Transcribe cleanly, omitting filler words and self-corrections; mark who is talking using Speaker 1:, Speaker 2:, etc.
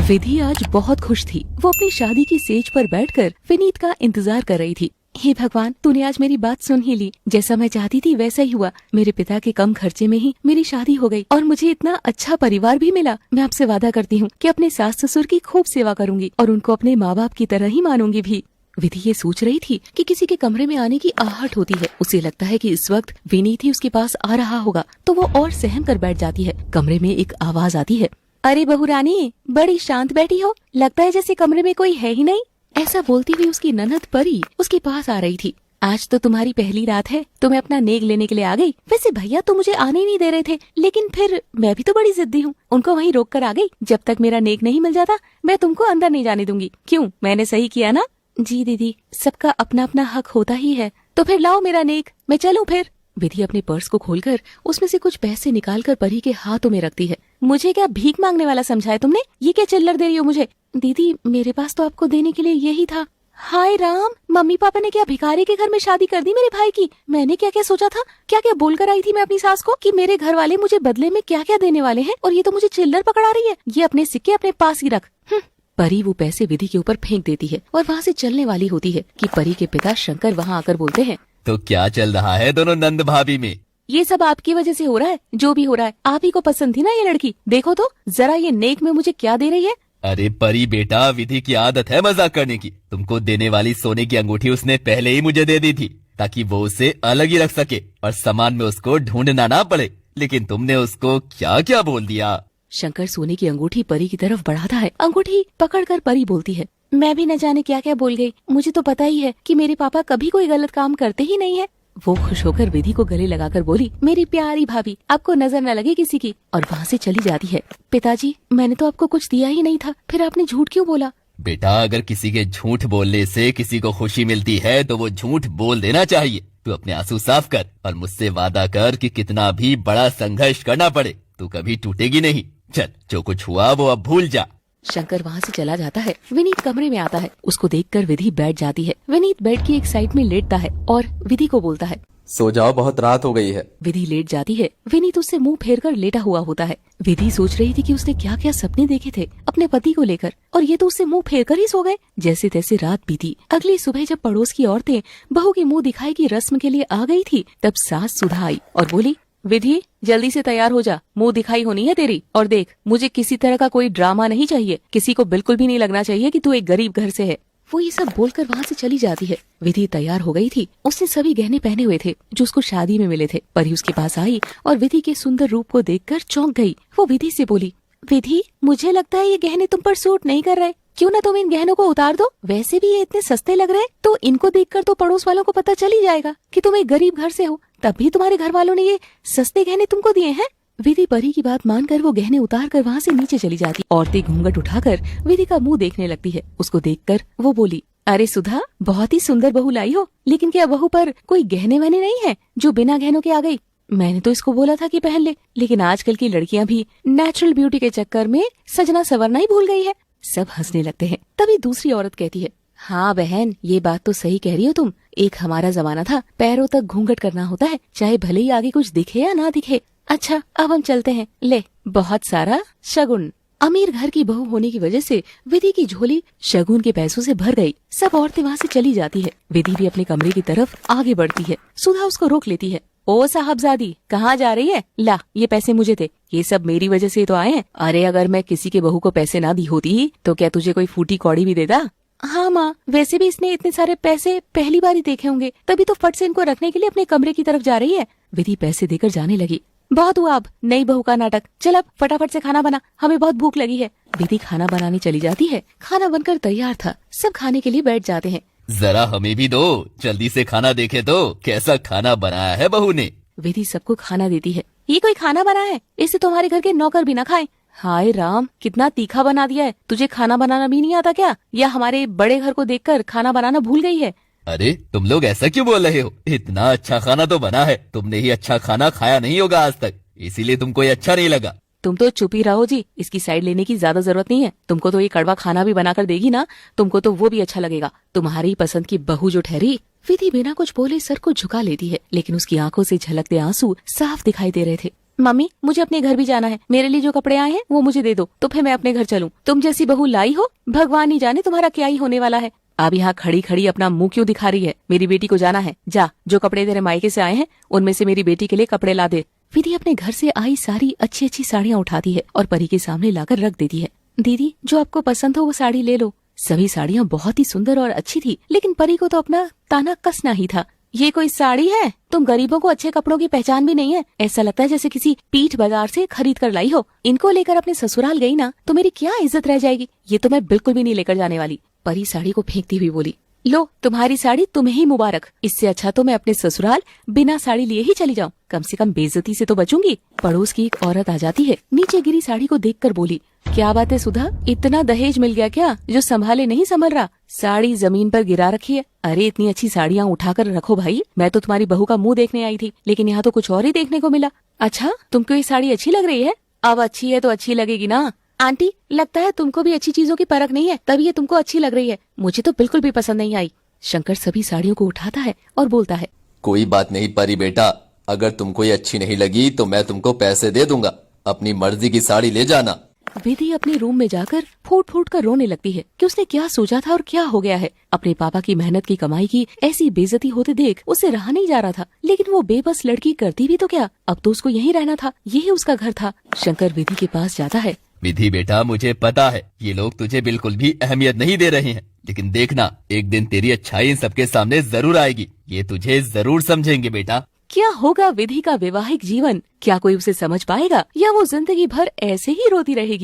Speaker 1: विधि आज बहुत खुश थी। वो अपनी शादी की सेज पर बैठकर विनीत का इंतजार कर रही थी। हे भगवान, तूने आज मेरी बात सुन ही ली। जैसा मैं चाहती थी वैसा ही हुआ। मेरे पिता के कम खर्चे में ही मेरी शादी हो गई और मुझे इतना अच्छा परिवार भी मिला। मैं आपसे वादा करती हूँ कि अपने सास ससुर की खूब सेवा करूंगी और उनको अपने माँ बाप की तरह ही मानूंगी भी। विधि ये सोच रही थी कि किसी के कमरे में आने की आहट होती है। उसे लगता है कि इस वक्त विनीत ही उसके पास आ रहा होगा, तो वो और सहम कर बैठ जाती है। कमरे में एक आवाज आती है, अरे बहू रानी, बड़ी शांत बैठी हो, लगता है जैसे कमरे में कोई है ही नहीं। ऐसा बोलती हुई उसकी ननद परी उसके पास आ रही थी। आज तो तुम्हारी पहली रात है, तो मैं अपना नेक लेने के लिए आ गई। वैसे भैया तो मुझे आने ही नहीं दे रहे थे, लेकिन फिर मैं भी तो बड़ी जिद्दी हूँ, उनको वहीं रोक कर आ गई। जब तक मेरा नेक नहीं मिल जाता मैं तुमको अंदर नहीं जाने दूंगी। क्यों, मैंने सही किया ना? जी दीदी, सबका अपना अपना हक होता ही है। तो फिर लाओ मेरा नेक, मैं चलूं फिर। विधि अपने पर्स को खोलकर उसमें से कुछ पैसे निकालकर परी के हाथों में रखती है। मुझे क्या भीख मांगने वाला समझा है तुमने? ये क्या चिल्लर दे रही हो मुझे? दीदी, मेरे पास तो आपको देने के लिए यही था। हाय राम, मम्मी पापा ने क्या भिखारी के घर में शादी कर दी मेरे भाई की? मैंने क्या क्या सोचा था, क्या क्या बोलकर आई थी मैं अपनी सास को कि मेरे घर वाले मुझे बदले में क्या क्या देने वाले हैं, और ये तो मुझे चिल्लर पकड़ा रही है। ये अपने सिक्के अपने पास ही रख। परी वो पैसे विधि के ऊपर फेंक देती है और वहाँ से चलने वाली होती है कि परी के पिता शंकर वहाँ आकर बोलते हैं,
Speaker 2: तो क्या चल रहा है दोनों नंद भाभी में?
Speaker 1: ये सब आपकी वजह से हो रहा है। जो भी हो रहा है, आप ही को पसंद थी ना ये लड़की। देखो तो जरा ये नेक में मुझे क्या दे रही है।
Speaker 2: अरे परी बेटा, विधि की आदत है मजाक करने की। तुमको देने वाली सोने की अंगूठी उसने पहले ही मुझे दे दी थी, ताकि वो उसे अलग ही रख सके और सामान में उसको ढूंढना ना पड़े। लेकिन तुमने उसको क्या क्या बोल दिया।
Speaker 1: शंकर सोने की अंगूठी परी की तरफ बढ़ाता है। अंगूठी पकड़कर परी बोलती है, मैं भी न जाने क्या क्या बोल गई। मुझे तो पता ही है कि मेरे पापा कभी कोई गलत काम करते ही नहीं है। वो खुश होकर विधि को गले लगाकर बोली, मेरी प्यारी भाभी, आपको नजर न लगे किसी की, और वहाँ से चली जाती है। पिताजी, मैंने तो आपको कुछ दिया ही नहीं था, फिर आपने झूठ क्यों बोला?
Speaker 2: बेटा, अगर किसी के झूठ बोलने से किसी को खुशी मिलती है तो वो झूठ बोल देना चाहिए। तू अपने आंसू साफ कर और मुझसे वादा कर कि कितना भी बड़ा संघर्ष करना पड़े तू कभी टूटेगी नहीं। चल, जो कुछ हुआ वो अब भूल जा।
Speaker 1: शंकर वहाँ से चला जाता है। विनीत कमरे में आता है। उसको देखकर विधि बैठ जाती है। विनीत बेड की एक साइड में लेटता है और विधि को बोलता है,
Speaker 3: सो जाओ, बहुत रात हो गई है।
Speaker 1: विधि लेट जाती है। विनीत उससे मुंह फेरकर लेटा हुआ होता है। विधि सोच रही थी कि उसने क्या क्या सपने देखे थे अपने पति को लेकर, और ये तो उससे मुंह फेरकर ही सो गए। जैसे तैसे रात बीती। अगली सुबह जब पड़ोस की औरतें बहू की मुंह दिखाई की रस्म के लिए आ गई थी, तब सास सुधा आई और बोली, विधि, जल्दी से तैयार हो जा, मुंह दिखाई होनी है तेरी। और देख, मुझे किसी तरह का कोई ड्रामा नहीं चाहिए। किसी को बिल्कुल भी नहीं लगना चाहिए कि तू एक गरीब घर से है। वो ये सब बोलकर वहाँ से चली जाती है। विधि तैयार हो गई थी। उसने सभी गहने पहने हुए थे जो उसको शादी में मिले थे। परी उसके पास आई और विधि के सुंदर रूप को देखकर चौंक गई। वो विधि से बोली, विधि, मुझे लगता है ये गहने तुम पर सूट नहीं कर रहे। क्यों ना तुम इन गहनों को उतार दो? वैसे भी ये इतने सस्ते लग रहे, तो इनको देखकर तो पड़ोस वालों को पता चल ही जाएगा कि तुम एक गरीब घर से हो। तब भी तुम्हारे घर वालों ने ये सस्ते गहने तुमको दिए हैं। विधि परी की बात मानकर वो गहने उतार कर वहाँ से नीचे चली जाती। औरतें घूंघट उठाकर विधि का मुंह देखने लगती है। उसको देखकर वो बोली, अरे सुधा, बहुत ही सुंदर बहू लाई हो, लेकिन क्या बहू पर कोई गहने वहने नहीं है जो बिना गहनों के आ गई? मैंने तो इसको बोला था कि पहन ले, लेकिन आजकल की लड़कियां भी नेचुरल ब्यूटी के चक्कर में सजना संवरना ही भूल गई है। सब हंसने लगते हैं। तभी दूसरी औरत कहती है, हाँ बहन, ये बात तो सही कह रही हो तुम। एक हमारा जमाना था, पैरों तक घूंघट करना होता है, चाहे भले ही आगे कुछ दिखे या ना दिखे। अच्छा, अब हम चलते हैं। ले, बहुत सारा शगुन। अमीर घर की बहू होने की वजह से विधि की झोली शगुन के पैसों से भर गई। सब औरतें वहाँ से चली जाती है। विधि भी अपने कमरे की तरफ आगे बढ़ती है। सुधा उसको रोक लेती है। ओ साहबजादी, कहाँ जा रही है? ला, ये पैसे मुझे दे। ये सब मेरी वजह से तो आए हैं। अरे अगर मैं किसी के बहू को पैसे ना दी होती तो क्या तुझे कोई फूटी कौड़ी भी देता? हाँ माँ, वैसे भी इसने इतने सारे पैसे पहली बार ही देखे होंगे, तभी तो फट से इनको रखने के लिए अपने कमरे की तरफ जा रही है। विधि पैसे देकर जाने लगी। बहुत हुआ अब नई बहू का नाटक। चल अब फटाफट से खाना बना, हमें बहुत भूख लगी है। विधि खाना बनाने चली जाती है। खाना बनकर तैयार था। सब खाने के लिए बैठ जाते हैं।
Speaker 2: जरा हमें भी दो, जल्दी से खाना देखे तो कैसा खाना बनाया है बहू ने।
Speaker 1: विधि सबको खाना देती है। ये कोई खाना बना है? इसे तुम्हारे घर के नौकर भी ना खाएं। हाय राम, कितना तीखा बना दिया है। तुझे खाना बनाना भी नहीं आता क्या, या हमारे बड़े घर को देखकर खाना बनाना भूल गई है?
Speaker 2: अरे तुम लोग ऐसा क्यों बोल रहे हो? इतना अच्छा खाना तो बना है। तुमने ही अच्छा खाना खाया नहीं होगा आज तक, इसीलिए तुमको ये अच्छा नहीं लगा।
Speaker 1: तुम तो चुप ही रहो जी, इसकी साइड लेने की ज्यादा जरूरत नहीं है। तुमको तो ये कड़वा खाना भी बनाकर देगी ना, तुमको तो वो भी अच्छा लगेगा। तुम्हारी पसंद की बहू जो ठहरी। विधि बिना कुछ बोले सर को झुका लेती है, लेकिन उसकी आंखों से झलकते आंसू साफ दिखाई दे रहे थे। मम्मी मुझे अपने घर भी जाना है, मेरे लिए जो कपड़े आए हैं वो मुझे दे दो, तो फिर मैं अपने घर चलूं। तुम जैसी बहू लाई हो, भगवान ही जाने तुम्हारा क्या ही होने वाला है। अब यहाँ खड़ी खड़ी अपना मुंह क्यों दिखा रही है? मेरी बेटी को जाना है, जा जो कपड़े तेरे मायके से आए हैं उनमें से मेरी बेटी के लिए कपड़े ला दे। विधि अपने घर से आई सारी अच्छी अच्छी साड़ियाँ उठाती है और परी के सामने लाकर रख देती है। दीदी जो आपको पसंद हो वो साड़ी ले लो। सभी साड़ियाँ बहुत ही सुंदर और अच्छी थी, लेकिन परी को तो अपना ताना कसना ही था। ये कोई साड़ी है? तुम गरीबों को अच्छे कपड़ों की पहचान भी नहीं है। ऐसा लगता है जैसे किसी पीठ बाजार से खरीद कर लाई हो। इनको लेकर अपने ससुराल गई ना तो मेरी क्या इज्जत रह जाएगी। ये तो मैं बिल्कुल भी नहीं लेकर जाने वाली। परी साड़ी को फेंकती हुई बोली, लो तुम्हारी साड़ी तुम्हें ही मुबारक। इससे अच्छा तो मैं अपने ससुराल बिना साड़ी लिए ही चली जाऊं, कम से कम बेइज्जती से तो बचूंगी। पड़ोस की एक औरत आ जाती है, नीचे गिरी साड़ी को देखकर बोली, क्या बात है सुधा, इतना दहेज मिल गया क्या जो संभाले नहीं संभल रहा? साड़ी जमीन पर गिरा रखी है। अरे इतनी अच्छी साड़ियाँ उठाकर रखो भाई, मैं तो तुम्हारी बहू का मुंह देखने आई थी, लेकिन यहाँ तो कुछ और ही देखने को मिला। अच्छा तुमको ये साड़ी अच्छी लग रही है? अब अच्छी है तो अच्छी लगेगी ना। आंटी लगता है तुमको भी अच्छी चीजों की परख नहीं है, तभी ये तुमको अच्छी लग रही है। मुझे तो बिल्कुल भी पसंद नहीं आई। शंकर सभी साड़ियों को उठाता है और बोलता है,
Speaker 3: कोई बात नहीं परी बेटा, अगर तुमको ये अच्छी नहीं लगी तो मैं तुमको पैसे दे दूंगा, अपनी मर्जी की साड़ी ले जाना।
Speaker 1: विधि अपने रूम में जाकर फूट फूट कर रोने लगती है कि उसने क्या सोचा था और क्या हो गया है। अपने पापा की मेहनत की कमाई की ऐसी बेइज्जती होते देख उसे रहा नहीं जा रहा था, लेकिन वो बेबस लड़की करती भी तो क्या, अब तो उसको यहीं रहना था, यही उसका घर था। शंकर विधि के पास जाता है।
Speaker 2: विधि बेटा, मुझे पता है ये लोग तुझे बिल्कुल भी अहमियत नहीं दे रहे हैं, लेकिन देखना एक दिन तेरी अच्छाई इन सबके सामने जरूर आएगी। ये तुझे जरूर समझेंगे बेटा।
Speaker 1: क्या होगा विधि का वैवाहिक जीवन? क्या कोई उसे समझ पाएगा या वो जिंदगी भर ऐसे ही रोती रहेगी?